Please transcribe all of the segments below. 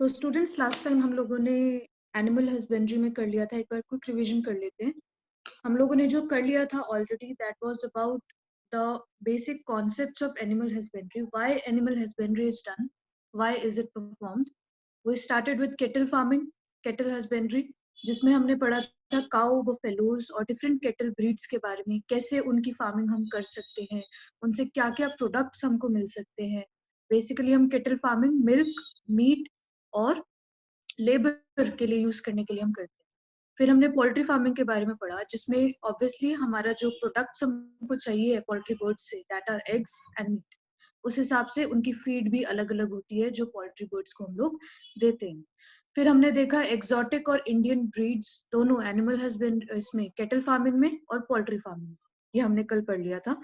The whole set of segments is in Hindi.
तो स्टूडेंट्स लास्ट टाइम हम लोगों ने एनिमल हस्बेंड्री में कर लिया था, एक बार क्विक रिवीजन कर लेते हैं। हम लोगों ने जो कर लिया था already, that was about the basic concepts of animal husbandry, why animal husbandry is done, why is it performed. We started with cattle farming, cattle husbandry, जिसमें हमने पढ़ा था काउ, बफेलोज और डिफरेंट केटल ब्रीड्स के बारे में, कैसे उनकी फार्मिंग हम कर सकते हैं, उनसे क्या क्या प्रोडक्ट्स हमको मिल सकते हैं। बेसिकली हम केटल फार्मिंग मिल्क, मीट और लेबर के लिए यूज करने के लिए हम करते हैं। फिर हमने पोल्ट्री फार्मिंग के बारे में पढ़ा, जिसमें ऑब्वियसली हमारा जो प्रोडक्ट्स हमको चाहिए पोल्ट्री बर्ड से, that are eggs and meat, उस हिसाब से उनकी फीड भी अलग अलग होती है जो पोल्ट्री बर्ड्स को हम लोग देते हैं। फिर हमने देखा एक्सोटिक और इंडियन ब्रीड्स दोनों एनिमल हस्बेंड इसमें केटल फार्मिंग में और पोल्ट्री फार्मिंग में, ये हमने कल पढ़ लिया था।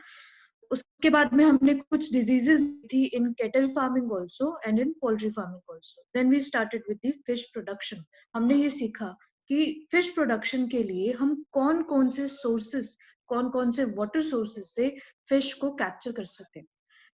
उसके बाद में हमने कुछ डिजीजेस थी in cattle farming also and in poultry farming also. Then we started with the fish production. हमने ये सीखा कि फिश प्रोडक्शन के लिए हम कौन कौन से सोर्सेस, कौन कौन से वाटर सोर्सेस से फिश को कैप्चर कर सकते हैं।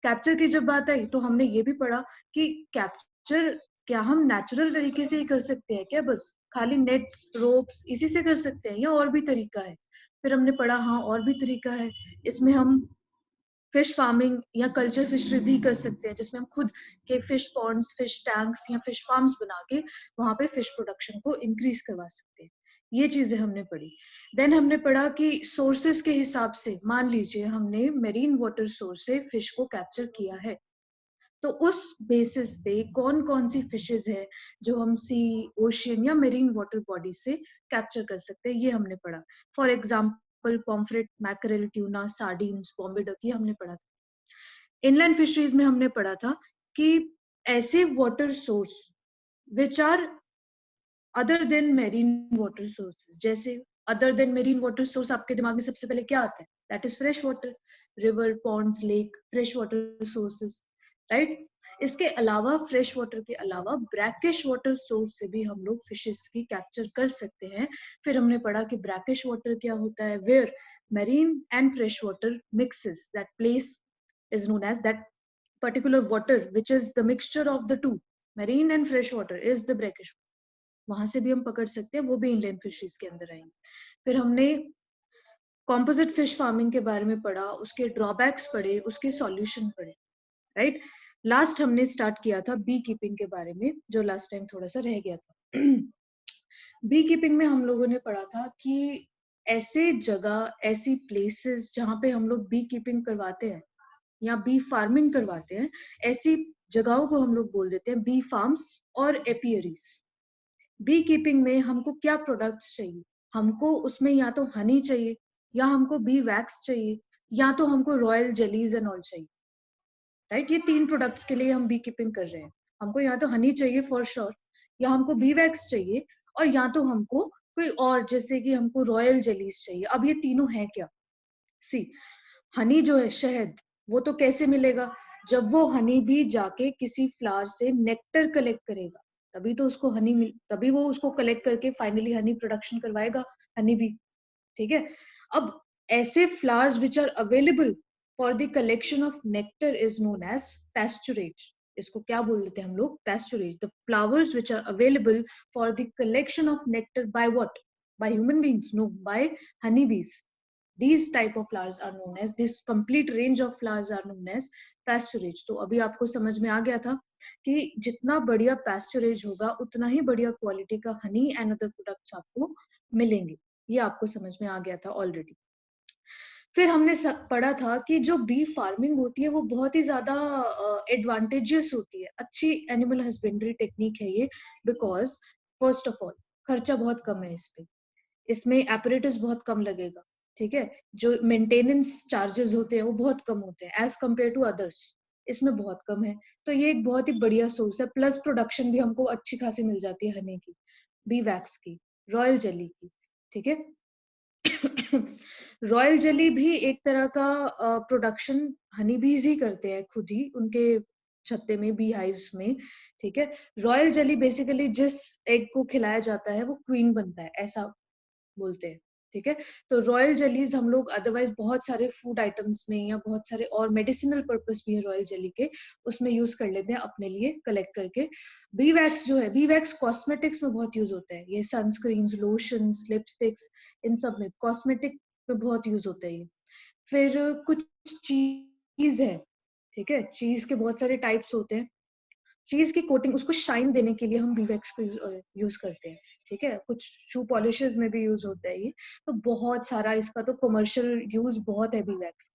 कैप्चर की जब बात आई तो हमने ये भी पढ़ा कि कैप्चर क्या हम नेचुरल तरीके से ही कर सकते हैं क्या, बस खाली नेट्स, रोप्स इसी से कर सकते हैं, या और भी तरीका है। फिर हमने पढ़ा हाँ और भी तरीका है, इसमें हम फिश फार्मिंग या कल्चर फिशरी भी कर सकते हैं, जिसमें हम खुद के फिश पॉन्ड्स, फिश टैंक्स या फिश फार्म्स बना के वहां पे फिश प्रोडक्शन को इंक्रीज करवा सकते हैं। ये चीजें हमने पढ़ी। देन हमने पढ़ा कि सोर्सेस के हिसाब से, मान लीजिए हमने मेरीन वाटर सोर्स से फिश को कैप्चर किया है, तो उस बेसिस पे कौन कौन सी फिशेज है जो हम सी, ओशियन या मेरीन वाटर बॉडी से कैप्चर कर सकते हैं, ये हमने पढ़ा। For example pomfret, mackerel, tuna, sardines, Bombay duck, ये हमने पढ़ा था। इनलैंड फिशरीज में हमने पढ़ा था कि ऐसे water source which are other than marine water sources, जैसे other than marine water source आपके दिमाग में सबसे पहले क्या आता है? That is fresh water, river, ponds, lake, fresh water sources, right. इसके अलावा फ्रेश वाटर के अलावा ब्रैकिश वाटर सोर्स से भी हम लोग फिशेस की कैप्चर कर सकते हैं। फिर हमने पढ़ा कि ब्रैकिश वाटर क्या होता है, where marine and fresh water mixes, that place is known as that particular water which is the mixture of the two, marine and fresh water, is the brackish. वहां से भी हम पकड़ सकते हैं, वो भी इनलैंड फिशरीज के अंदर आएंगे। फिर हमने कॉम्पोजिट फिश फार्मिंग के बारे में पढ़ा, उसके ड्रॉबैक्स पढ़े, उसके सॉल्यूशन पढ़े, राइट। लास्ट हमने स्टार्ट किया था बी कीपिंग के बारे में, जो लास्ट टाइम थोड़ा सा रह गया था। बी कीपिंग में हम लोगों ने पढ़ा था कि ऐसे जगह, ऐसी प्लेसेस जहाँ पे हम लोग बी कीपिंग करवाते हैं या बी फार्मिंग करवाते हैं, ऐसी जगहों को हम लोग बोल देते हैं बी फार्म्स और एपियरीज। बी कीपिंग में हमको क्या प्रोडक्ट्स चाहिए? हमको उसमें या तो हनी चाहिए, या हमको बी वैक्स चाहिए, या तो हमको रॉयल जेलीज एंड ऑल चाहिए, राइट। ये तीन प्रोडक्ट्स के लिए हम बी कीपिंग कर रहे हैं। हमको या तो हनी चाहिए फॉर श्योर, या हमको बी वैक्स चाहिए, और या तो हमको कोई और, जैसे कि हमको रॉयल जेलीज चाहिए। अब ये तीनों है क्या? सी, हनी जो है, शहद, वो तो कैसे मिलेगा? जब वो हनी भी जाके किसी फ्लावर से नेक्टर कलेक्ट करेगा, तभी तो उसको हनी मिल, तभी वो उसको कलेक्ट करके फाइनली हनी प्रोडक्शन करवाएगा, हनी भी, ठीक है। अब ऐसे flowers which are available for the collection of nectar is known as pasturage. इसको क्या बोल देते हैं हम लोग? Pasturage. The flowers which are available for the collection of nectar by what? By human beings? No, by honey bees. These type of flowers are known as, this complete range of flowers are known as pasturage. तो अभी आपको समझ में आ गया था कि जितना बढ़िया pasturage होगा, उतना ही बढ़िया क्वालिटी का हनी एंड अदर प्रोडक्ट्स आपको मिलेंगे। ये आपको समझ में आ गया था ऑलरेडी। फिर हमने पढ़ा था कि जो बी फार्मिंग होती है वो बहुत ही ज्यादा एडवांटेजियस होती है, अच्छी एनिमल हस्बेंड्री टेक्निक है ये, बिकॉज फर्स्ट ऑफ ऑल खर्चा बहुत कम है इस पे, इसमें एपरेटस बहुत कम लगेगा, ठीक है। जो मेंटेनेंस चार्जेस होते हैं वो बहुत कम होते हैं एज कम्पेयर टू अदर्स, इसमें बहुत कम है। तो ये एक बहुत ही बढ़िया सोर्स है, प्लस प्रोडक्शन भी हमको अच्छी खासी मिल जाती है हनी की, बी वैक्स की, रॉयल जेली की, ठीक है। रॉयल जेली भी एक तरह का प्रोडक्शन हनी बीज ही करते हैं खुद ही उनके छत्ते में, बी हाइव्स में, ठीक है। रॉयल जेली बेसिकली जिस एग को खिलाया जाता है वो क्वीन बनता है, ऐसा बोलते हैं, ठीक है। तो रॉयल जेलीज हम लोग अदरवाइज बहुत सारे फूड आइटम्स में या बहुत सारे और मेडिसिनल पर्पस भी है रॉयल जेली के, उसमें यूज कर लेते हैं अपने लिए कलेक्ट करके। बी वैक्स जो है, बी वैक्स कॉस्मेटिक्स में बहुत यूज होता है, ये सनस्क्रीन, लोशंस, लिपस्टिक्स, इन सब में कॉस्मेटिक में बहुत यूज होता है ये। फिर कुछ चीज है, ठीक है, चीज के बहुत सारे टाइप्स होते हैं। चीज की कोटिंग, उसको शाइन देने के लिए हम वीवैक्स को यूज करते हैं, ठीक है। कुछ शू पॉलिशेस में भी यूज होता है ये। तो बहुत सारा इसका तो कमर्शियल यूज बहुत है वीवैक्स,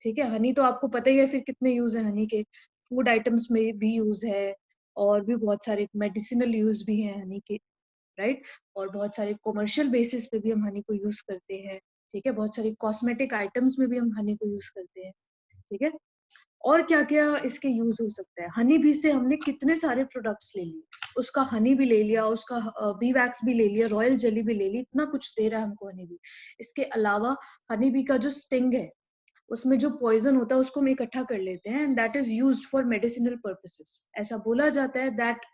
ठीक है। हनी तो आपको पता ही है फिर कितने यूज है हनी के, फूड आइटम्स में भी यूज है, और भी बहुत सारे मेडिसिनल यूज भी है हनी के, राइट। और बहुत सारे कमर्शियल बेसिस पे भी हम हनी को यूज करते हैं, ठीक है। बहुत सारे कॉस्मेटिक आइटम्स में भी हम हनी को यूज करते हैं, ठीक है। और क्या क्या इसके यूज हो सकता है, हनी बी से हमने कितने सारे प्रोडक्ट्स ले लिए, उसका हनी भी ले लिया, उसका बी वैक्स भी ले लिया, रॉयल जेली भी ले ली, इतना कुछ दे रहा है हमको हनी बी। इसके अलावा हनी बी का जो स्टिंग है, उसमें जो पॉइजन होता है उसको हम इकट्ठा कर लेते हैं, and that is used for medicinal purposes. ऐसा बोला जाता है that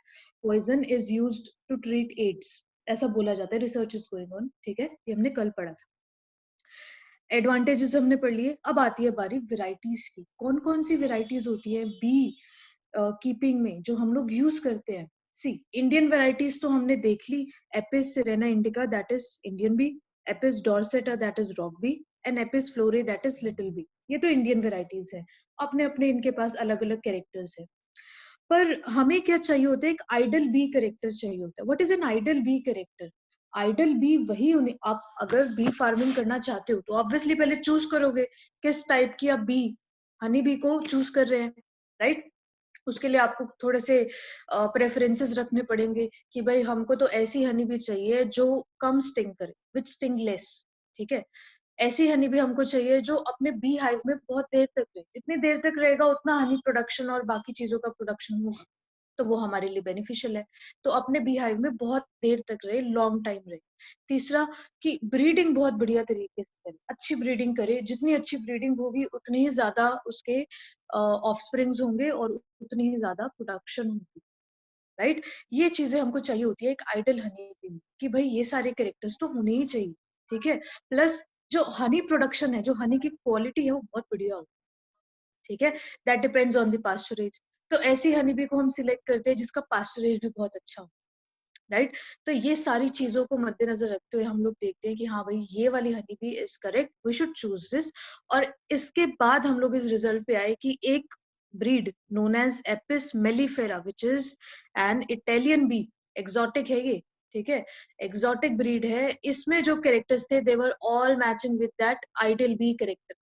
poison is used to treat AIDS, ऐसा बोला जाता है, रिसर्च इज गोइंग ऑन, ठीक है। ये हमने कल पढ़ा था। एडवांटेजेस हमने पढ़ लिए, अब आती है बारी वेराइटीज की। कौन कौन सी वेराइटीज होती है बी कीपिंग में जो हम लोग यूज करते हैं। सी, इंडियन वेराइटीज तो हमने देख ली, Apis cerana indica that is Indian bee, Apis dorsata that is rock bee, and Apis florea that is little bee. ये तो इंडियन वेराइटीज है, अपने अपने इनके पास अलग अलग कैरेक्टर्स है। पर हमें क्या चाहिए होता है, एक आइडल बी कैरेक्टर चाहिए होता है। What is an ideal bee character? Ideal bee वही उन्हें, आप अगर बी फार्मिंग करना चाहते हो तो ऑब्वियसली पहले चूज करोगे किस टाइप की आप बी, हनी बी को चूज कर रहे हैं, राइट। उसके लिए आपको थोड़े से प्रेफरेंसेस रखने पड़ेंगे कि भाई हमको तो ऐसी हनी बी चाहिए जो कम स्टिंग करे, विथ स्टिंग लेस, ठीक है। ऐसी हनी भी हमको चाहिए जो अपने बी हाइव में बहुत देर तक रहे, जितनी देर तक रहेगा उतना हनी प्रोडक्शन और बाकी चीजों का प्रोडक्शन होगा, तो वो हमारे लिए बेनिफिशियल है। तो अपने बी हाइव में बहुत देर तक रहे, लॉन्ग टाइम रहे। तीसरा, कि ब्रीडिंग बहुत बढ़िया तरीके से करे, अच्छी ब्रीडिंग करे, जितनी अच्छी ब्रीडिंग होगी उतनी ही ज्यादा उसके ऑफस्प्रिंग्स होंगे और उतनी ही ज्यादा प्रोडक्शन होगी, राइट। ये चीजें हमको चाहिए होती है एक आइडल हनी बी में, कि भाई ये सारे कैरेक्टर्स तो होने ही चाहिए, ठीक है। प्लस जो हनी प्रोडक्शन है, जो हनी की क्वालिटी है वो बहुत बढ़िया हो, ठीक है। That depends on the pasturage. तो ऐसी हनी बी को हम सिलेक्ट करते हैं जिसका पास्चरेज भी बहुत अच्छा हो, राइट। तो ये सारी चीजों को मद्देनजर रखते हुए हम लोग देखते हैं कि हाँ भाई ये वाली honey bee is correct, we should choose this. और इसके बाद हम लोग इस रिजल्ट पे आए कि एक breed known as Apis mellifera which is an Italian bee, exotic है ये, ठीक है। एक्सोटिक ब्रीड है, इसमें जो कैरेक्टर्स थे they were all matching with that ideal bee character.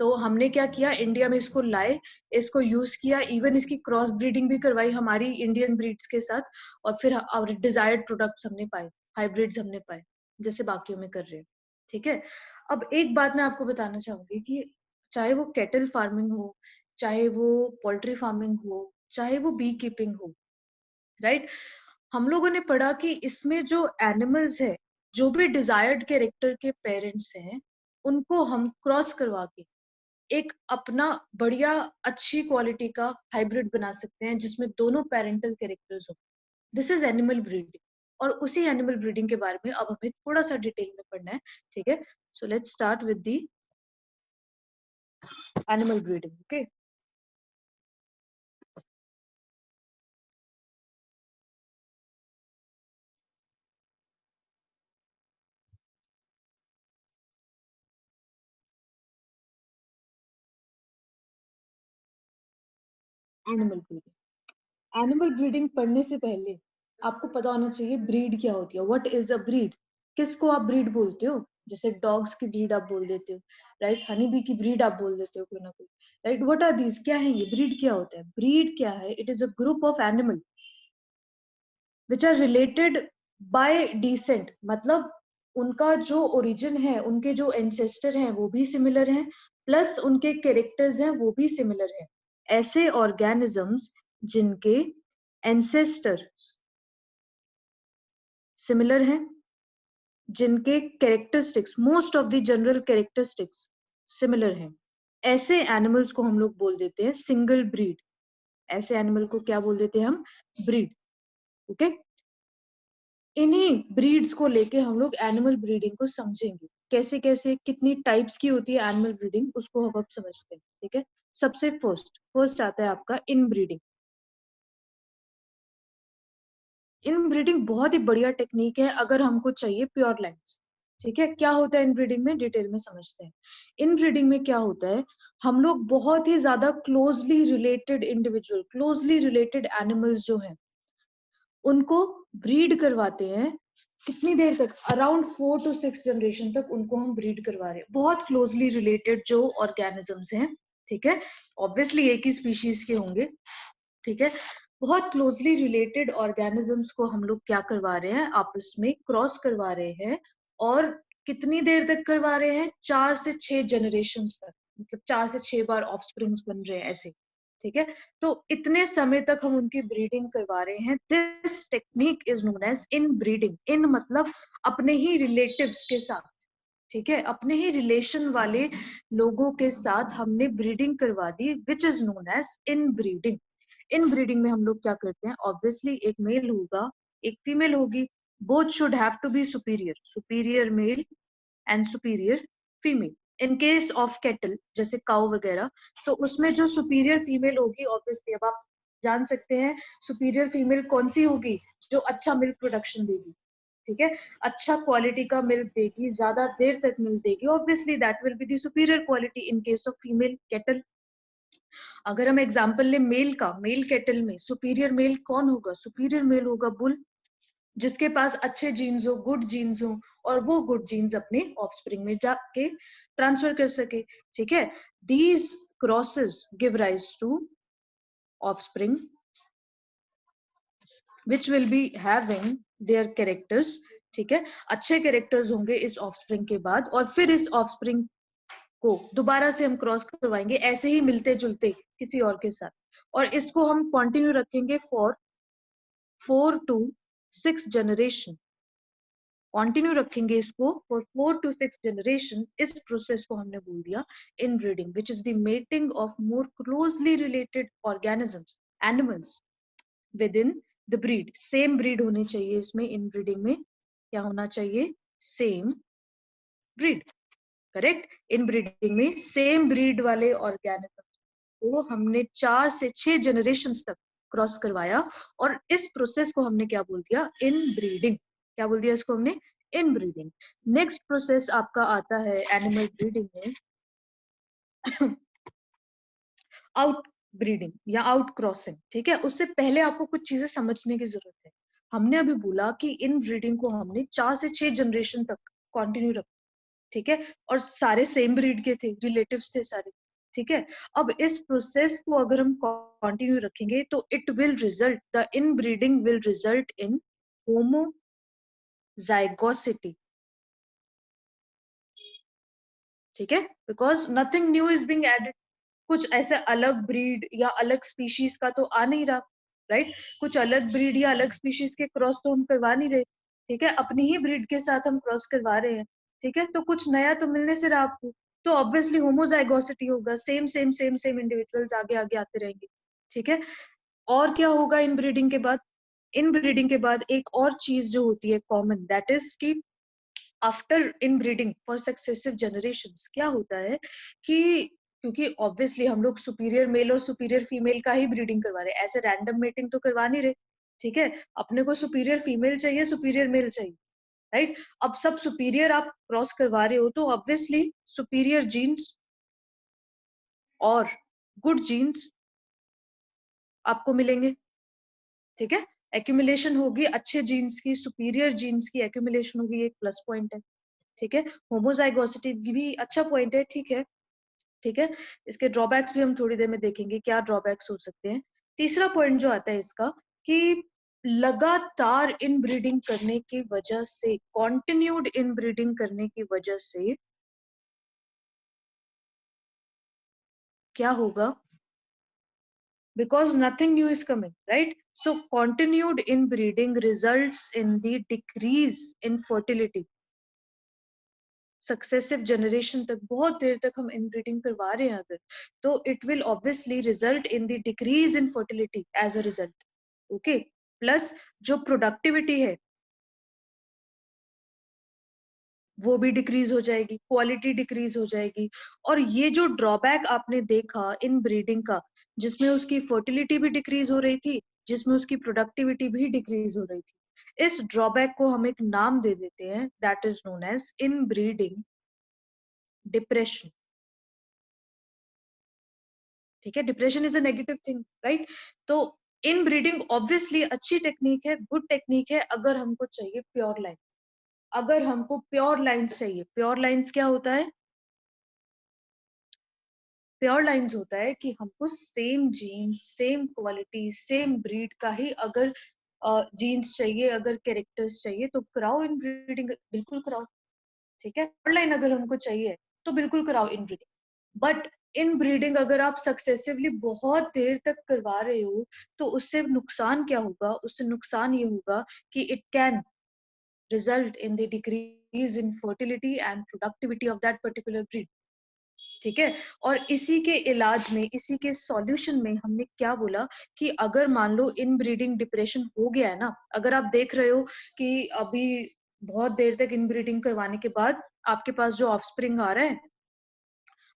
तो हमने क्या किया, इंडिया में इसको लाए, इसको यूज किया, इवन इसकी क्रॉस ब्रीडिंग भी करवाई हमारी इंडियन ब्रीड्स के साथ, और फिर और डिजायर्ड प्रोडक्ट्स हमने पाए, हाइब्रिड्स हमने पाए, जैसे बाकियों में कर रहे हैं, ठीक है। अब एक बात मैं आपको बताना चाहूंगी कि चाहे वो कैटल फार्मिंग हो, चाहे वो पोल्ट्री फार्मिंग हो, चाहे वो बी कीपिंग हो, राइट। हम लोगों ने पढ़ा कि इसमें जो एनिमल्स है, जो भी डिजायर्ड कैरेक्टर के पेरेंट्स हैं, उनको हम क्रॉस करवा के एक अपना बढ़िया अच्छी क्वालिटी का हाइब्रिड बना सकते हैं जिसमें दोनों पेरेंटल कैरेक्टर्स हो। This is animal breeding. और उसी एनिमल ब्रीडिंग के बारे में अब हमें थोड़ा सा डिटेल में पढ़ना है, ठीक है। So let's start with the animal breeding, okay. Animal breeding, animal breeding पढ़ने से पहले आपको पता होना चाहिए ब्रीड क्या होती है, व्हाट इज अ ब्रीड। किसको आप ब्रीड बोलते हो? जैसे डॉग्स की ब्रीड आप बोल देते हो, राइट। हनी बी की ब्रीड आप बोल देते हो कोई ना कोई, राइट। व्हाट आर दीज, क्या है ये ब्रीड, क्या होता है ब्रीड, क्या है? It is a group of animal which are related by descent, मतलब उनका जो ओरिजिन है, उनके जो एंसेस्टर हैं वो भी सिमिलर हैं, प्लस उनके कैरेक्टर्स हैं वो भी सिमिलर हैं। ऐसे ऑर्गेनिजम्स जिनके एंसेस्टर सिमिलर हैं, जिनके characteristics, most of the general characteristics similar हैं, ऐसे एनिमल्स को हम लोग बोल देते हैं सिंगल ब्रीड। ऐसे एनिमल को क्या बोल देते हैं हम? Breed, okay. इन्हीं ब्रीड्स को लेके हम लोग एनिमल ब्रीडिंग को समझेंगे, कैसे कैसे कितनी टाइप्स की होती है एनिमल ब्रीडिंग, उसको हम अब समझते हैं। ठीक है, सबसे फर्स्ट आता है आपका इन ब्रीडिंग। इन ब्रीडिंग बहुत ही बढ़िया टेक्निक है अगर हमको चाहिए प्योर लाइन्स। ठीक है, क्या होता है इन ब्रीडिंग में, डिटेल में समझते हैं। इन ब्रीडिंग में क्या होता है, हम लोग बहुत ही ज्यादा closely related individual, closely related animals जो हैं उनको ब्रीड करवाते हैं। कितनी देर तक, अराउंड 4 to 6 जनरेशन तक उनको हम ब्रीड करवा रहे हैं, बहुत क्लोजली रिलेटेड जो ऑर्गेनिजम्स हैं। ठीक है, ऑब्वियसली एक ही स्पीशीज के होंगे। ठीक है, बहुत क्लोजली रिलेटेड ऑर्गेनिजम्स को हम लोग क्या करवा रहे हैं, आपस में क्रॉस करवा रहे हैं। और कितनी देर तक करवा रहे हैं, 4 से 6 जनरेशन तक, मतलब 4 से 6 बार ऑफस्प्रिंग्स बन रहे हैं ऐसे। ठीक है, तो इतने समय तक हम उनकी ब्रीडिंग करवा रहे हैं। This technique is known as inbreeding. इन मतलब अपने ही रिलेटिव्स के साथ, ठीक है, अपने ही रिलेशन वाले लोगों के साथ हमने ब्रीडिंग करवा दी, which is known as inbreeding. Inbreeding में हम लोग क्या करते हैं, ऑब्वियसली एक मेल होगा, एक फीमेल होगी, both should have to be superior, superior male and superior female. In case of cattle जैसे काउ वगैरह, तो उसमें जो सुपीरियर फीमेल होगी, ऑब्वियसली अब आप जान सकते हैं सुपीरियर फीमेल कौन सी होगी, जो अच्छा मिल्क प्रोडक्शन देगी। ठीक है, अच्छा क्वालिटी का मिल्क देगी, ज्यादा देर तक मिल्क देगी, obviously that will be the superior quality in case of female cattle. अगर हम एग्जाम्पल ले मेल का, मेल कैटल में सुपीरियर मेल कौन होगा, सुपीरियर मेल होगा बुल, जिसके पास अच्छे जीन्स हो, गुड जीन्स हो, और वो गुड जीन्स अपने ऑफस्प्रिंग में जाके ट्रांसफर कर सके। ठीक है, these crosses give rise to offspring which will be having their characters. ठीक है, अच्छे कैरेक्टर्स होंगे इस ऑफस्प्रिंग के बाद, और फिर इस ऑफस्प्रिंग को दोबारा से हम क्रॉस करवाएंगे ऐसे ही मिलते जुलते किसी और के साथ, और इसको हम कंटिन्यू रखेंगे फॉर 4 to 6 जनरेशन। कंटिन्यू रखेंगे इसको फॉर 4 to 6 जनरेशन। इस प्रोसेस को हमने बोल दिया इन breeding, which is the mating of more closely related organisms, animals with in the breed. Same breed होनी चाहिए इसमें, इन ब्रीडिंग में क्या होना चाहिए, सेम ब्रीड। करेक्ट, इन ब्रीडिंग में सेम ब्रीड वाले ऑर्गेनिज्म को हमने 4 से 6 जनरेशन तक क्रॉस करवाया, और इस प्रोसेस को हमने क्या बोल दिया, इन ब्रीडिंग। क्या बोल दिया इसको हमने, इन ब्रीडिंग। नेक्स्ट प्रोसेस आपका आता है एनिमल ब्रीडिंग में आउट ब्रीडिंग या आउट क्रॉसिंग। ठीक है, उससे पहले आपको कुछ चीजें समझने की जरूरत है। हमने अभी बोला कि इन ब्रीडिंग को हमने 4 से 6 जनरेशन तक कंटिन्यू रखा। ठीक है, और सारे सेम ब्रीड के थे, रिलेटिव्स थे सारे। ठीक है, अब इस प्रोसेस को अगर हम कंटिन्यू रखेंगे तो it will result, the inbreeding will result in homozygosity. ठीक है, because nothing new is being added. कुछ ऐसे अलग ब्रीड या अलग स्पीशीज का तो आ नहीं रहा, राइट? कुछ अलग ब्रीड या अलग स्पीशीज के क्रॉस तो हम करवा नहीं रहे। ठीक है, अपनी ही ब्रीड के साथ हम क्रॉस करवा रहे हैं। ठीक है, तो कुछ नया तो मिलने से रहा आपको, तो ऑब्वियसली होमोजाइगोसिटी होगा, same same same same individuals आगे आगे आते रहेंगे। ठीक है, और क्या होगा इन ब्रीडिंग के बाद, इन ब्रीडिंग के बाद एक और चीज जो होती है कॉमन, दैट इज कि after in breeding for successive generations क्या होता है कि, क्योंकि ऑब्वियसली हम लोग सुपीरियर मेल और सुपीरियर फीमेल का ही ब्रीडिंग करवा रहे हैं, ऐसे रैंडम मेटिंग तो करवा नहीं रहे। ठीक है, अपने को सुपीरियर फीमेल चाहिए, सुपीरियर मेल चाहिए, राइट? अब सब सुपीरियर आप क्रॉस करवा रहे हो तो ऑब्वियसली सुपीरियर जीन्स और गुड जीन्स आपको मिलेंगे। ठीक है, एक्यूमुलेशन होगी अच्छे जीन्स की, सुपीरियर जीन्स की एक्यूमुलेशन होगी, एक प्लस पॉइंट है। ठीक है, होमोजाइगोसिटी भी अच्छा पॉइंट है। ठीक है, ठीक है, इसके ड्रॉबैक्स भी हम थोड़ी देर में देखेंगे, क्या ड्रॉबैक्स हो सकते हैं। तीसरा पॉइंट जो आता है इसका कि लगातार इन ब्रीडिंग करने की वजह से, कॉन्टिन्यूड इन ब्रीडिंग करने की वजह से क्या होगा, because nothing new is coming, right? So continued inbreeding results in the decrease in fertility। Successive generation तक बहुत देर तक हम इनब्रीडिंग करवा रहे हैं अगर, तो it will obviously result in the decrease in fertility as a result. Okay, plus जो प्रोडक्टिविटी है, वो भी डिक्रीज हो जाएगी, क्वालिटी डिक्रीज हो जाएगी। और ये जो ड्रॉबैक आपने देखा इन ब्रीडिंग का, जिसमें उसकी फर्टिलिटी भी डिक्रीज हो रही थी, जिसमें उसकी प्रोडक्टिविटी भी डिक्रीज हो रही थी, इस ड्रॉबैक को हम एक नाम दे देते हैं, that is known as inbreeding depression. ठीक है, depression is a negative thing, right? तो इन ब्रीडिंग ऑब्वियसली अच्छी टेक्निक है, गुड टेक्निक है, अगर हमको चाहिए प्योर लाइन। अगर हमको प्योर लाइन्स चाहिए, प्योर लाइन्स क्या होता है? प्योर लाइन्स होता है कि हमको same genes, same quality, same breed का ही अगर जीन्स चाहिए, अगर कैरेक्टर्स चाहिए, तो कराओ इन ब्रीडिंग, बिल्कुल कराओ। ठीक है, प्योर लाइन अगर हमको चाहिए तो बिल्कुल कराओ इन ब्रीडिंग। बट इन ब्रीडिंग अगर आप सक्सेसिवली बहुत देर तक करवा रहे हो, तो उससे नुकसान क्या होगा? उससे नुकसान ये होगा कि it can result in the decrease in fertility and productivity of that particular breed। ठीक है, और इसी के इलाज में, इसी के सॉल्यूशन में हमने क्या बोला कि अगर मान लो इन ब्रीडिंग डिप्रेशन हो गया है ना, अगर आप देख रहे हो कि अभी बहुत देर तक इन ब्रीडिंग करवाने के बाद आपके पास जो ऑफस्प्रिंग आ रहा है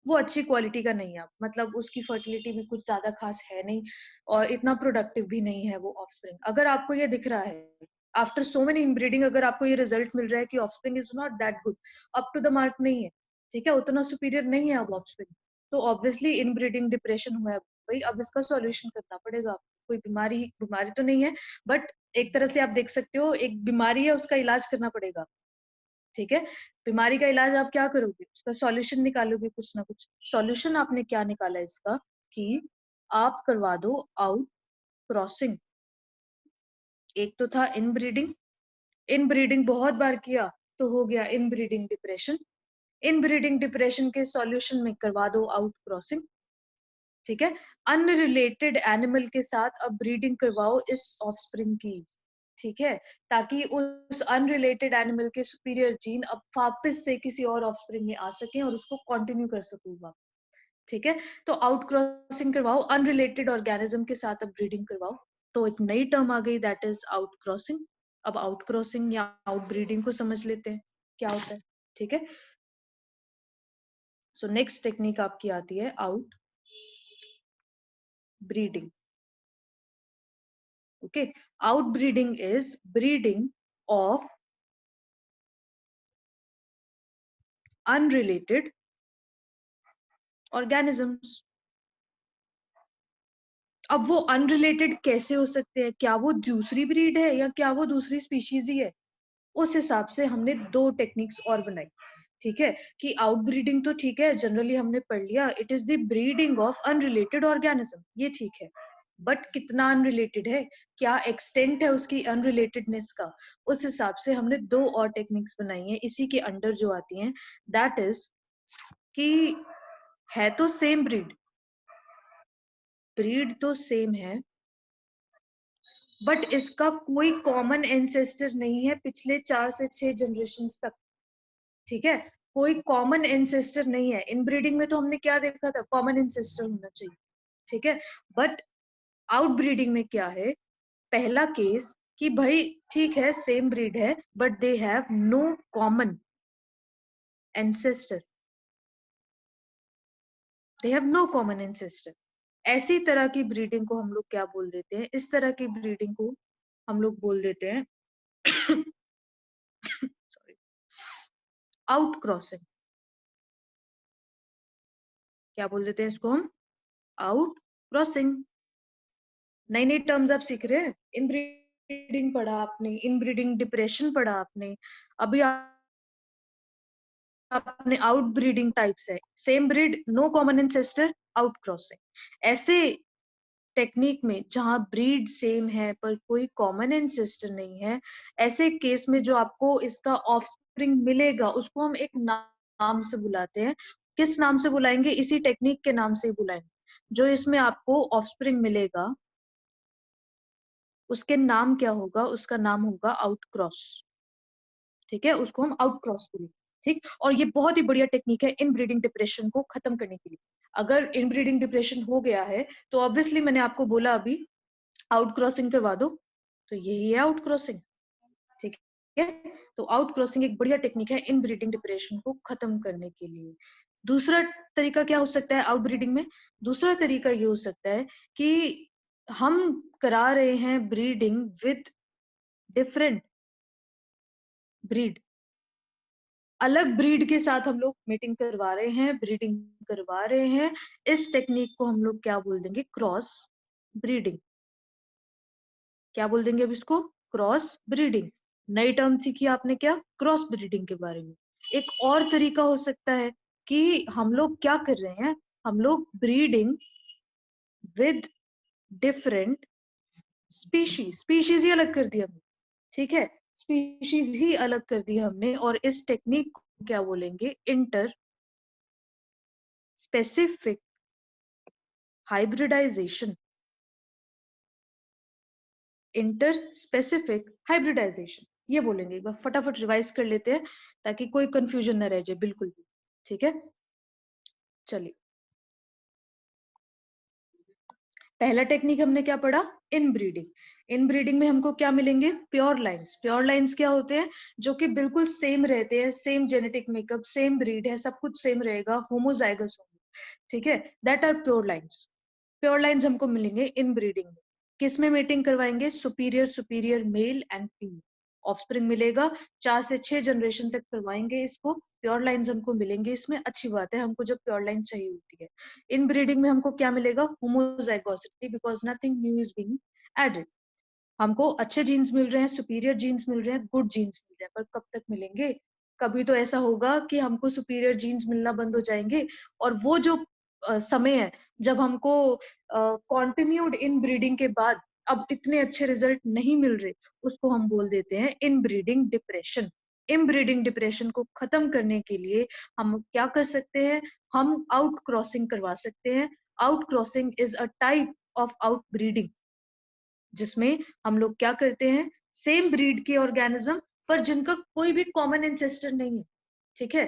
वो अच्छी क्वालिटी का नहीं है, मतलब उसकी फर्टिलिटी भी कुछ ज्यादा खास है नहीं और इतना प्रोडक्टिव भी नहीं है वो ऑफस्प्रिंग। अगर आपको ये दिख रहा है आफ्टर सो मेनी इनब्रीडिंग, अगर आपको ये रिजल्ट मिल रहा है कि offspring is not that good, up to the mark नहीं है, ठीक है, उतना सुपीरियर नहीं है अब ऑफस्प्रिंग, तो ऑब्वियसली इनब्रीडिंग डिप्रेशन हुआ है भाई। अब इसका सॉल्यूशन करना पड़ेगा। कोई बीमारी बीमारी तो नहीं है, बट एक तरह से आप देख सकते हो एक बीमारी है, उसका इलाज करना पड़ेगा। ठीक है, बीमारी का इलाज आप क्या करोगे? उसका सॉल्यूशन निकालोगे कुछ ना कुछ। सॉल्यूशन आपने क्या निकाला इसका कि आप करवा दो आउट क्रॉसिंग। एक तो था इन ब्रीडिंग, इन ब्रीडिंग बहुत बार किया तो हो गया इन ब्रीडिंग डिप्रेशन। इन ब्रीडिंग डिप्रेशन के सॉल्यूशन में करवा दो आउट क्रॉसिंग। ठीक है, अनरिलेटेड एनिमल के साथ अब ब्रीडिंग करवाओ इस ऑफस्प्रिंग की। ठीक है, ताकि उस अनरिलेटेड एनिमल के सुपीरियर जीन अब वापस से किसी और ऑफस्प्रिंग में आ सके और उसको कंटिन्यू कर सकूंगा। ठीक है, तो आउट क्रॉसिंग करवाओ, अनरिलेटेड ऑर्गेनिज्म के साथ अब ब्रीडिंग करवाओ। तो एक नई टर्म आ गई, दैट इज आउट क्रॉसिंग। अब आउट क्रॉसिंग या आउट ब्रीडिंग को समझ लेते हैं क्या होता है। ठीक है, सो नेक्स्ट टेक्निक आपकी आती है out breeding. Okay, out breeding is breeding of unrelated organisms। अब वो अनरिलेटेड कैसे हो सकते हैं? क्या वो दूसरी ब्रीड है या क्या वो दूसरी स्पीशीज ही है? उस हिसाब से हमने दो टेक्निक्स और बनाई। ठीक है, कि आउट ब्रीडिंग तो ठीक है, जनरली हमने पढ़ लिया, it is the breeding of unrelated organism, ये ठीक है। बट कितना अनरिलेटेड है, क्या एक्सटेंट है उसकी अनरिलेटेडनेस का, उस हिसाब से हमने दो और टेक्निक्स बनाई हैं इसी के अंडर जो आती हैं। दैट इज कि है तो सेम ब्रीड, ब्रीड तो सेम है, बट इसका कोई कॉमन एंसेस्टर नहीं है पिछले 4 से 6 जनरेशन तक। ठीक है, कोई कॉमन एंसेस्टर नहीं है। इन ब्रीडिंग में तो हमने क्या देखा था? कॉमन एंसेस्टर होना चाहिए। ठीक है, बट आउट ब्रीडिंग में क्या है? पहला केस कि भाई ठीक है सेम ब्रीड है but they have no common ancestor, they have no common ancestor. ऐसी तरह की ब्रीडिंग को हम लोग क्या बोल देते हैं? इस तरह की ब्रीडिंग को हम लोग बोल देते हैं सॉरी, आउट क्रॉसिंग। क्या बोल देते हैं इसको हम? Out crossing. नई नई टर्म्स आप सीख रहे हैं। इनब्रीडिंग पढ़ा आपने, इनब्रीडिंग डिप्रेशन पढ़ा आपने, अभी आपने आउट ब्रीडिंग टाइप्स है, same breed no common ancestor, outcrossing. ऐसे टेक्निक में जहां ब्रीड सेम है पर कोई कॉमन एंसेस्टर नहीं है, ऐसे केस में जो आपको इसका ऑफस्प्रिंग मिलेगा उसको हम एक नाम से बुलाते हैं। किस नाम से बुलाएंगे? इसी टेक्निक के नाम से ही बुलाएंगे। जो इसमें आपको ऑफस्प्रिंग मिलेगा उसके नाम क्या होगा? उसका नाम होगा आउट क्रॉस। ठीक है, उसको हम आउट क्रॉस बोलेंगे। ठीक, और ये बहुत ही बढ़िया टेक्निक है इन ब्रीडिंग डिप्रेशन को खत्म करने के लिए। अगर इन ब्रीडिंग डिप्रेशन हो गया है तो ऑब्वियसली मैंने आपको बोला अभी आउट क्रॉसिंग करवा दो, तो यही है आउट क्रॉसिंग। ठीक ठीक है, तो आउट क्रॉसिंग एक बढ़िया टेक्निक है इन ब्रीडिंग डिप्रेशन को खत्म करने के लिए। दूसरा तरीका क्या हो सकता है आउट ब्रीडिंग में? दूसरा तरीका ये हो सकता है कि हम करा रहे हैं ब्रीडिंग विद डिफरेंट ब्रीड, अलग ब्रीड के साथ हम लोग मीटिंग करवा रहे हैं, ब्रीडिंग करवा रहे हैं। इस टेक्निक को हम लोग क्या बोल देंगे? Cross breeding. क्या बोल देंगे अब इसको? Cross breeding. नई टर्म सीखी आपने क्या? क्रॉस ब्रीडिंग के बारे में। एक और तरीका हो सकता है कि हम लोग क्या कर रहे हैं, हम लोग breeding with different species, species ही अलग कर दिया हमने, ठीक है, स्पीशीज ही अलग कर दी हमने, और इस टेक्निक को क्या बोलेंगे? Interspecific hybridization. Interspecific hybridization ये बोलेंगे। एक बार फटाफट रिवाइज कर लेते हैं ताकि कोई कंफ्यूजन न रह जाए बिल्कुल भी, ठीक है। चलिए, पहला टेक्निक हमने क्या पढ़ा? इन ब्रीडिंग। इन ब्रीडिंग में हमको क्या मिलेंगे? Pure lines. प्योर लाइन्स क्या होते हैं? जो कि बिल्कुल सेम रहते हैं, same genetic makeup, same breed है, सब कुछ सेम रहेगा, होमोजाइगस होंगे, ठीक है, that are pure lines. Pure lines हमको मिलेंगे इन ब्रीडिंग में। किस में मीटिंग करवाएंगे? Superior superior male and female offspring मिलेगा, 4 से 6 जनरेशन तक करवाएंगे इसको। प्योर लाइन्स हमको मिलेंगे इसमें, अच्छी बात है, हमको जब प्योर लाइन चाहिए होती है। इन ब्रीडिंग में हमको क्या मिलेगा? Homozygosity, because nothing new is being added. हमको अच्छे जीन्स मिल रहे हैं, सुपीरियर जीन्स मिल रहे हैं, गुड जीन्स मिल रहे हैं, पर कब तक मिलेंगे? कभी तो ऐसा होगा कि हमको सुपीरियर जीन्स मिलना बंद हो जाएंगे, और वो जो समय है जब हमको कॉन्टिन्यूड इन ब्रीडिंग के बाद अब इतने अच्छे रिजल्ट नहीं मिल रहे, उसको हम बोल देते हैं इन ब्रीडिंग डिप्रेशन। इन ब्रीडिंग डिप्रेशन को खत्म करने के लिए हम क्या कर सकते हैं? हम आउट क्रॉसिंग करवा सकते हैं। Out crossing is a type of out breeding, जिसमें हम लोग क्या करते हैं? सेम ब्रीड के ऑर्गेनिज्म पर जिनका कोई भी कॉमन एंसेस्टर नहीं है, ठीक है,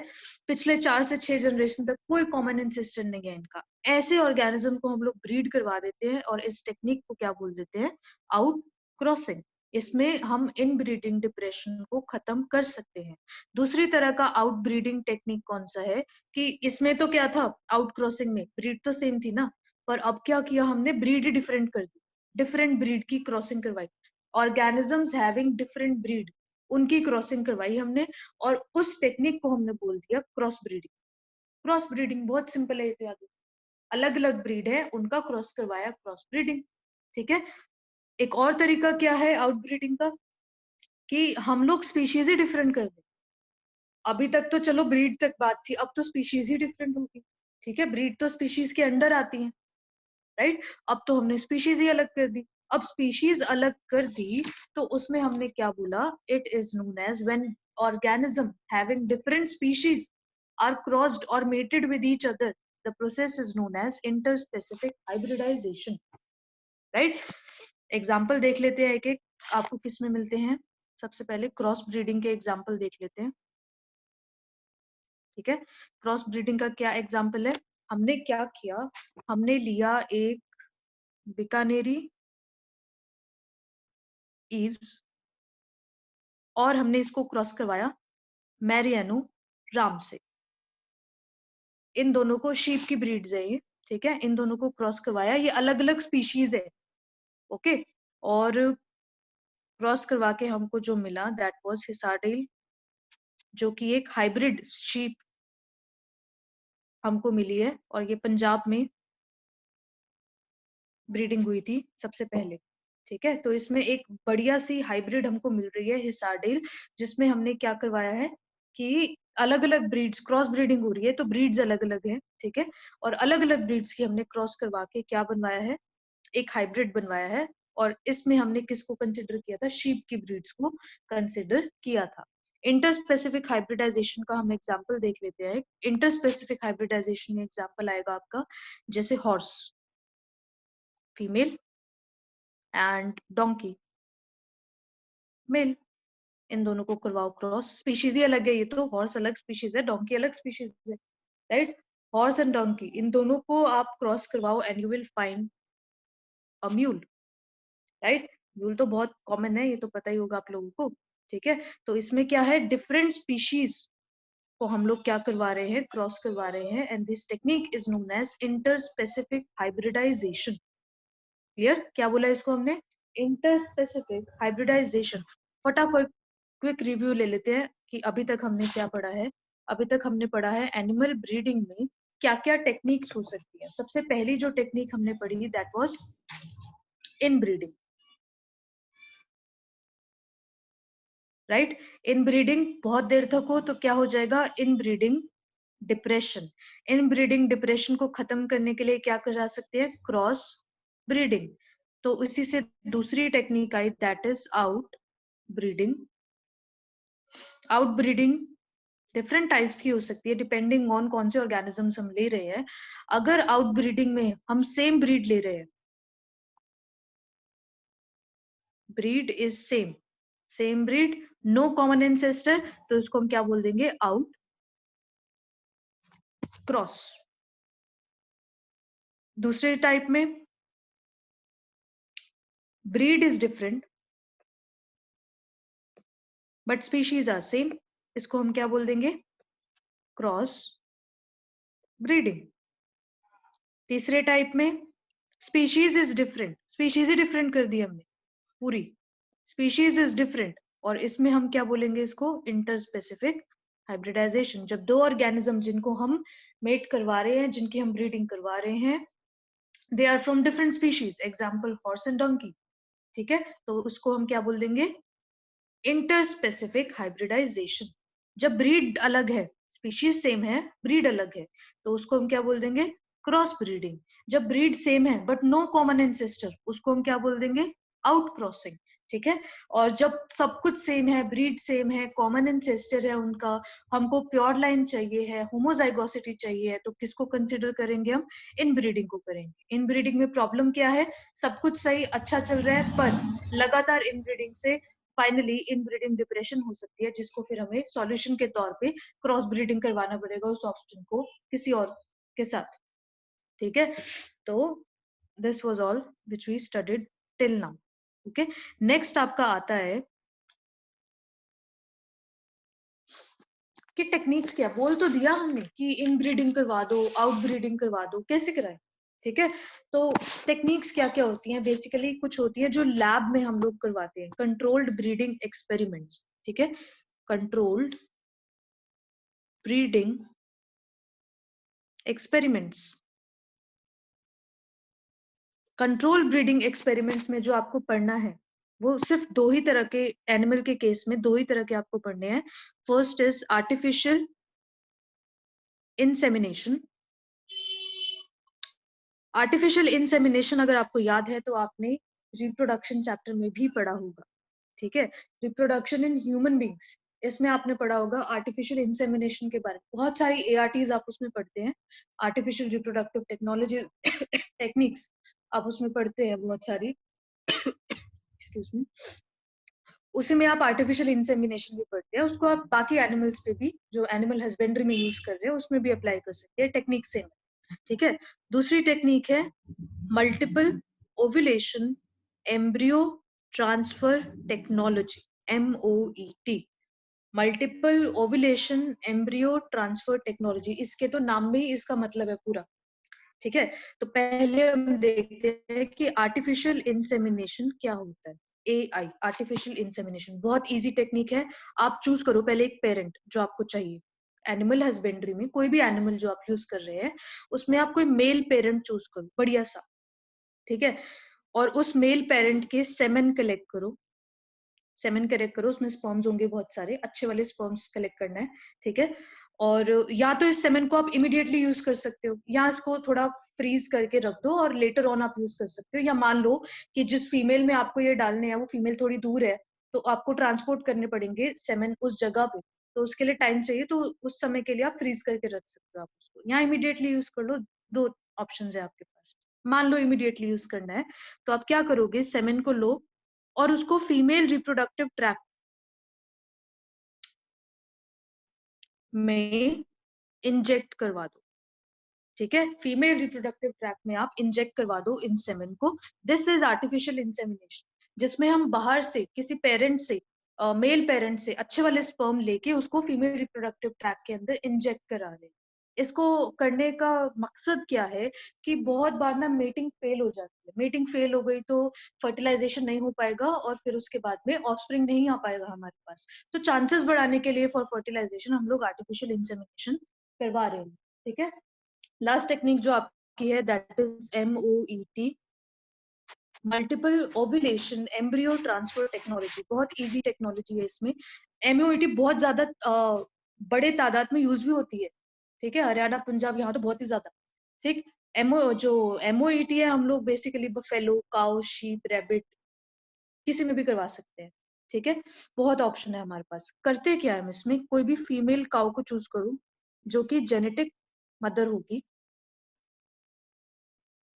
पिछले 4 से 6 जनरेशन तक कोई कॉमन एंसेस्टर नहीं है इनका, ऐसे ऑर्गेनिज्म को हम लोग ब्रीड करवा देते हैं, और इस टेक्निक को क्या बोल देते हैं? Out crossing. इसमें हम इन ब्रीडिंग डिप्रेशन को खत्म कर सकते हैं। दूसरी तरह का आउट ब्रीडिंग टेक्निक कौन सा है? कि इसमें तो क्या था? आउट क्रॉसिंग में ब्रीड तो सेम थी ना, पर अब क्या किया हमने? ब्रीड ही डिफरेंट कर दी, डिफरेंट ब्रीड की क्रॉसिंग करवाई, ऑर्गेनिजम्स हैविंग डिफरेंट ब्रीड, उनकी क्रॉसिंग करवाई हमने, और उस टेक्निक को हमने बोल दिया क्रॉस ब्रीडिंग। क्रॉस ब्रीडिंग बहुत सिंपल है, ये तो याद है। अलग अलग ब्रीड है, उनका क्रॉस करवाया, क्रॉस ब्रीडिंग, ठीक है। एक और तरीका क्या है आउट ब्रीडिंग का? कि हम लोग स्पीशीज ही डिफरेंट कर दें। अभी तक तो चलो ब्रीड तक बात थी, अब तो स्पीशीज ही डिफरेंट होगी, ठीक है, ब्रीड तो स्पीशीज के अंडर आती है, राइट। अब तो हमने स्पीशीज ही अलग कर दी। अब स्पीशीज अलग कर दी तो उसमें हमने क्या बोला? It is known as when organism having different species are crossed or mated with each other, the process is known as interspecific hybridization, right? Example देख लेते हैं एक एक, आपको किस में मिलते हैं। सबसे पहले क्रॉस ब्रीडिंग के एग्जाम्पल देख लेते हैं, ठीक है। क्रॉस ब्रीडिंग का क्या एग्जाम्पल है? हमने क्या किया? हमने लिया एक बीकानेरी ईव्स, और हमने इसको क्रॉस करवाया मैरियानो राम से। इन दोनों को शीप की ब्रीड्स है ये, ठीक है, इन दोनों को क्रॉस करवाया, ये अलग अलग स्पीशीज है, ओके। और क्रॉस करवा के हमको जो मिला दैट वाज हिसारडेल, जो कि एक हाइब्रिड शीप हमको मिली है, और ये पंजाब में ब्रीडिंग हुई थी सबसे पहले, ठीक है। तो इसमें एक बढ़िया सी हाइब्रिड हमको मिल रही है हिसारडेल, जिसमें हमने क्या करवाया है कि अलग अलग ब्रीड्स क्रॉस ब्रीडिंग हो रही है, तो ब्रीड्स अलग अलग है, ठीक है, और अलग अलग ब्रीड्स की हमने क्रॉस करवा के क्या बनवाया है? एक हाइब्रिड बनवाया है। और इसमें हमने किसको कंसिडर किया था? शीप की ब्रीड्स को कंसिडर किया था। इंटरस्पेसिफिक हाइब्रिडाइजेशन का हम एग्जांपल देख लेते हैं। इंटरस्पेसिफिक हाइब्रिडाइजेशन में एग्जांपल आएगा आपका, जैसे horse female and donkey male, इन दोनों को करवाओ क्रॉस। स्पीशीज ही अलग है, ये तो हॉर्स अलग स्पीशीज है, डोंकी अलग स्पीशीज है, राइट। हॉर्स एंड डोंकी, इन दोनों को आप क्रॉस करवाओ and you will find a mule, right. Mule तो बहुत कॉमन है, ये तो पता ही होगा आप लोगों को, ठीक है, तो इसमें क्या है, डिफरेंट स्पीशीज को हम लोग क्या करवा रहे हैं, क्रॉस करवा रहे हैं, and this technique is known as interspecific hybridization. Clear, क्या बोला इसको हमने, इंटरस्पेसिफिक हाइब्रिडाइजेशन। फटाफट क्विक रिव्यू ले लेते हैं कि अभी तक हमने क्या पढ़ा है। अभी तक हमने पढ़ा है एनिमल ब्रीडिंग में क्या क्या टेक्निक्स हो सकती है। सबसे पहली जो टेक्निक हमने पढ़ी that was inbreeding, right. Inbreeding बहुत देर तक हो तो क्या हो जाएगा, इनब्रीडिंग डिप्रेशन। इनब्रीडिंग डिप्रेशन को खत्म करने के लिए क्या कर जा सकते हैं, क्रॉस ब्रीडिंग। तो इसी से दूसरी technique I that is out breeding. Out breeding different types की हो सकती है डिपेंडिंग ऑन कौन से ऑर्गेनिजम्स हम ले रहे हैं। अगर आउट ब्रीडिंग में हम सेम ब्रीड ले रहे हैं, breed is same, same breed, no common ancestor, तो इसको हम क्या बोल देंगे, आउट क्रॉस। दूसरे टाइप में breed is different but species are same, इसको हम क्या बोल देंगे, क्रॉस ब्रीडिंग। तीसरे टाइप में स्पीशीज इज डिफरेंट, स्पीशीज ही डिफरेंट कर दी हमने पूरी, स्पीशीज इज डिफरेंट, और इसमें हम क्या बोलेंगे, इसको इंटरस्पेसिफिक हाइब्रिडाइजेशन। जब दो ऑर्गेनिज्म जिनको हम मेट करवा रहे हैं, जिनकी हम ब्रीडिंग करवा रहे हैं, they are from different species, example horse and donkey, ठीक है, तो उसको हम क्या बोल देंगे, इंटरस्पेसिफिक हाइब्रिडाइजेशन। जब ब्रीड अलग है, स्पीशीज सेम है, ब्रीड अलग है, तो उसको हम क्या बोल देंगे, क्रॉस ब्रीडिंग। जब ब्रीड सेम है बट नो कॉमन एंसेस्टर, उसको हम क्या बोल देंगे, आउट क्रॉसिंग, ठीक है। और जब सब कुछ सेम है, ब्रीड सेम है, कॉमन एंसेस्टर है उनका, हमको प्योर लाइन चाहिए है, होमोजाइगोसिटी चाहिए है, तो किसको कंसिडर करेंगे, हम इन ब्रीडिंग को करेंगे। इन ब्रीडिंग में प्रॉब्लम क्या है, सब कुछ सही अच्छा चल रहा है पर लगातार इन ब्रीडिंग से फाइनली इनब्रीडिंग डिप्रेशन हो सकती है, जिसको फिर हमें सॉल्यूशन के तौर पे क्रॉस ब्रीडिंग करवाना पड़ेगा उस ऑप्शन को किसी और के साथ, ठीक है। तो this was all which we studied till now, okay. Next आपका आता है कि टेक्निक्स क्या, बोल तो दिया हमने कि इन ब्रीडिंग करवा दो, आउट ब्रीडिंग करवा दो, कैसे कराए, ठीक है। तो टेक्निक्स क्या क्या होती हैं, बेसिकली कुछ होती है जो लैब में हम लोग करवाते हैं, कंट्रोल्ड ब्रीडिंग एक्सपेरिमेंट्स, ठीक है, controlled breeding experiments. Control breeding experiments में जो आपको पढ़ना है वो सिर्फ दो ही तरह के, एनिमल के केस में दो ही तरह के आपको पढ़ने हैं। First is artificial insemination. Artificial insemination अगर आपको याद है तो आपने रिप्रोडक्शन चैप्टर में भी पढ़ा होगा, ठीक है, रिप्रोडक्शन इन ह्यूमन बींग्स, इसमें आपने पढ़ा होगा आर्टिफिशियल इंसेमिनेशन के बारे में। बहुत सारी एआरटीज आप उसमें पढ़ते हैं, आर्टिफिशियल रिप्रोडक्टिव टेक्नोलॉजी टेक्निक्स आप उसमें पढ़ते हैं बहुत सारी, एक्सक्यूज मी, उसी में आप आर्टिफिशियल इंसेमिनेशन भी पढ़ते हैं, उसको आप बाकी एनिमल्स पे भी जो एनिमल हस्बेंड्री में यूज कर रहे हैं उसमें भी अप्लाई कर सकते हैं, टेक्निक सेम, ठीक है। दूसरी टेक्निक है multiple ovulation embryo transfer technology, MOET, multiple ovulation embryo transfer technology. इसके तो नाम में ही इसका मतलब है पूरा, ठीक है। तो पहले हम देखते हैं कि आर्टिफिशियल इंसेमिनेशन क्या होता है। AI आर्टिफिशियल इंसेमिनेशन बहुत इजी टेक्निक है। आप चूज करो पहले एक पेरेंट जो आपको चाहिए, एनिमल हस्बेंड्री में कोई भी एनिमल जो आप यूज कर रहे हैं उसमें आप कोई मेल पेरेंट चूज करो बढ़िया सा, ठीक है, और उस मेल पेरेंट के सेमेन कलेक्ट करो, सेमेन कलेक्ट करो, उसमें स्पर्म्स होंगे बहुत सारे, अच्छे वाले स्पर्म्स कलेक्ट करना है, ठीक है। और या तो इस सेमेन को आप इमीडिएटली यूज कर सकते हो या इसको थोड़ा फ्रीज करके रख दो और लेटर ऑन आप यूज कर सकते हो, या मान लो कि जिस फीमेल में आपको ये डालने हैं वो फीमेल थोड़ी दूर है तो आपको ट्रांसपोर्ट करने पड़ेंगे सेमेन उस जगह पे, तो उसके लिए टाइम चाहिए, तो उस समय के लिए आप फ्रीज करके रख सकते हो आप उसको, या इमीडिएटली यूज कर लो। दो ऑप्शन है आपके पास। मान लो इमीडिएटली यूज करना है तो आप क्या करोगे, सेमेन को लो और उसको फीमेल रिप्रोडक्टिव ट्रैक्ट में इंजेक्ट करवा दो, ठीक है, फीमेल रिप्रोडक्टिव ट्रैक्ट में आप इंजेक्ट करवा दो इन सेमेन को। दिस इज आर्टिफिशियल इंसेमिनेशन, जिसमें हम बाहर से किसी पेरेंट से मेल पेरेंट से अच्छे वाले स्पर्म लेके उसको फीमेल रिप्रोडक्टिव ट्रैक्ट के अंदर इंजेक्ट करा रहे हैं। इसको करने का मकसद क्या है कि बहुत बार ना मेटिंग फेल हो जाती है। मेटिंग फेल हो गई तो फर्टिलाइजेशन नहीं हो पाएगा और फिर उसके बाद में ऑफस्प्रिंग नहीं आ पाएगा हमारे पास। तो चांसेस बढ़ाने के लिए फॉर फर्टिलाइजेशन हम लोग आर्टिफिशियल इंसेमिनेशन करवा रहे हैं। ठीक है, लास्ट टेक्निक जो आपकी है that is MOET, multiple ovulation embryo transfer technology. बहुत इजी टेक्नोलॉजी है इसमें। MOET बहुत ज्यादा बड़े तादाद में यूज भी होती है। ठीक है, हरियाणा पंजाब यहाँ तो बहुत ही ज्यादा। ठीक, जो MOET है हम लोग basically buffalo, cow, sheep, rabbit किसी में भी करवा सकते हैं। ठीक है, बहुत ऑप्शन है हमारे पास। करते क्या है हम इसमें, कोई भी फीमेल काउ को चूज करूं जो कि जेनेटिक मदर होगी,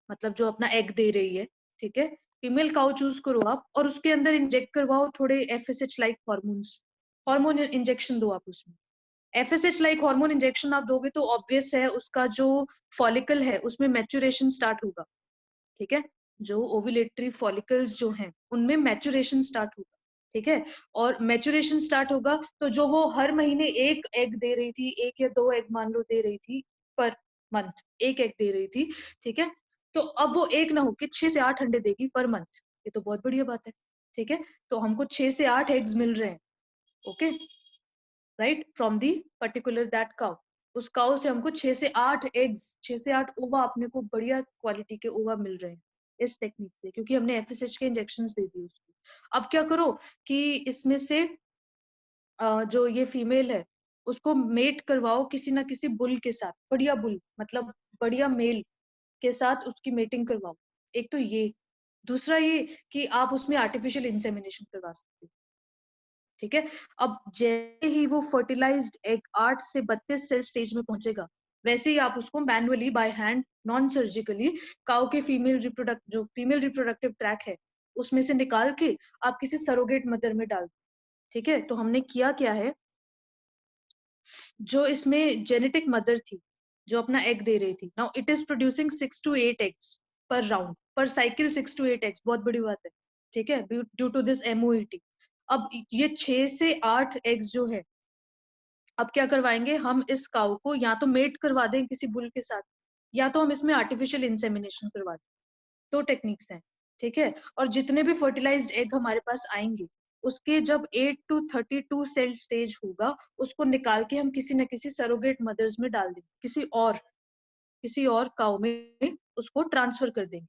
मतलब जो अपना एग दे रही है। ठीक है, फीमेल काउ चूज करो आप और उसके अंदर इंजेक्ट करवाओ थोड़े FSH like hormones. Hormone injection दो आप उसमें। FSH लाइक हार्मोन इंजेक्शन आप दोगे तो ऑब्वियस है उसका जो फॉलिकल है उसमें मैच्योरेशन स्टार्ट होगा। ठीक है, जो ओव्यूलेटरी फॉलिकल्स जो हैं उनमें मैच्योरेशन स्टार्ट होगा। ठीक है, और मैच्योरेशन स्टार्ट होगा तो जो वो हर महीने एक एग दे रही थी, एक या दो एग मान लो दे रही थी पर मंथ, एक एग दे रही थी। ठीक है, तो अब वो एक ना होके 6 से 8 अंडे देगी पर मंथ। ये तो बहुत बढ़िया बात है। ठीक है, तो हमको 6 से 8 एग्स मिल रहे हैं। Okay, right, from the particular that cow. उस काउ से हमको 6 से 8 एग्स, 6 से 8 ओवा अपने को बढ़िया क्वालिटी के ओवा मिल रहे हैं इस टेक्निक से, क्योंकि हमने FSH के इंजेक्शन दे दिए उसको। अब क्या करो कि इसमें से जो ये फीमेल है उसको मेट करवाओ किसी ना किसी बुल के साथ, बढ़िया बुल मतलब बढ़िया मेल के साथ उसकी मेटिंग करवाओ। एक तो ये, दूसरा ये कि आप उसमें आर्टिफिशियल इंसेमिनेशन करवा सकते हो। ठीक है, अब जैसे ही वो फर्टिलाइज्ड एग 8 से 32 सेल स्टेज में पहुंचेगा, वैसे ही आप उसको manually by hand non surgically cow के फीमेल रिप्रोडक्टिव ट्रैक है उसमें से निकाल के आप किसी सरोगेट मदर में डाल दो। ठीक है, तो हमने किया क्या है, जो इसमें जेनेटिक मदर थी जो अपना एग दे रही थी, now it is producing 6 to 8 eggs पर राउंड, पर साइकिल 6 to 8 एग्स, बहुत बड़ी बात है। ठीक है, ड्यू टू दिस MOET। अब ये 6 से 8 एग्स जो है, अब क्या करवाएंगे हम इस काऊ को, या तो मेट करवा दें किसी बुल के साथ या तो हम इसमें आर्टिफिशियल इंसेमिनेशन करवा दें। दो टेक्निक्स हैं। ठीक है, और जितने भी फर्टिलाइज्ड एग हमारे पास आएंगे उसके जब 8 to 32 सेल स्टेज होगा उसको निकाल के हम किसी न किसी सरोगेट मदर्स में डाल देंगे, किसी और काऊ में उसको ट्रांसफर कर देंगे।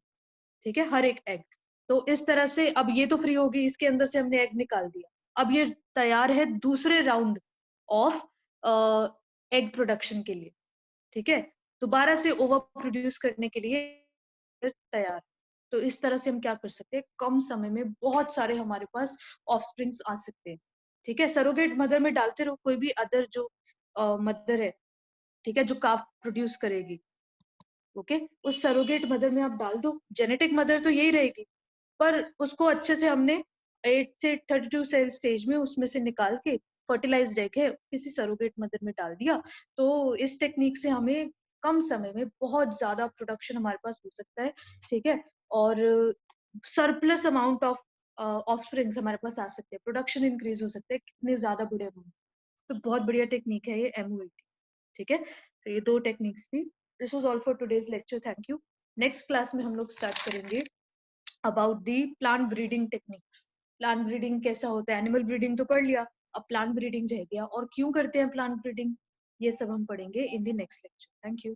ठीक है, हर एक एग। तो इस तरह से अब ये तो फ्री होगी, इसके अंदर से हमने एग निकाल दिया। अब ये तैयार है दूसरे राउंड ऑफ एग प्रोडक्शन के लिए। ठीक है, दोबारा से ओवर प्रोड्यूस करने के लिए तैयार। तो इस तरह से हम क्या कर सकते हैं, कम समय में बहुत सारे हमारे पास ऑफस्प्रिंग्स आ सकते हैं। ठीक है, सरोगेट मदर में डालते रहो कोई भी अदर जो मदर है, ठीक है, जो काफ प्रोड्यूस करेगी। ओके, उस सरोगेट मदर में आप डाल दो, जेनेटिक मदर तो यही रहेगी पर उसको अच्छे से हमने 8 से 32 सेल स्टेज में उसमें से निकाल के फर्टिलाइज्ड एग है किसी सरोगेट मदर में डाल दिया। तो इस टेक्निक से हमें कम समय में बहुत ज्यादा प्रोडक्शन हमारे पास हो सकता है। ठीक है, और सरप्लस अमाउंट ऑफ ऑफस्प्रिंग्स हमारे पास आ सकते हैं, प्रोडक्शन इंक्रीज हो सकते हैं कितने ज्यादा बड़े अमाउंट। तो बहुत बढ़िया टेक्निक है ये MOET। ठीक है, तो ये दो टेक्निक्स थी। This was all for today's lecture, thank you. Next class में हम लोग स्टार्ट करेंगे about the plant breeding techniques. Plant breeding कैसा होता है, एनिमल ब्रीडिंग तो कर लिया, अब प्लांट ब्रीडिंग रह गया और क्यों करते हैं प्लांट ब्रीडिंग, ये सब हम पढ़ेंगे in the next lecture. Thank you.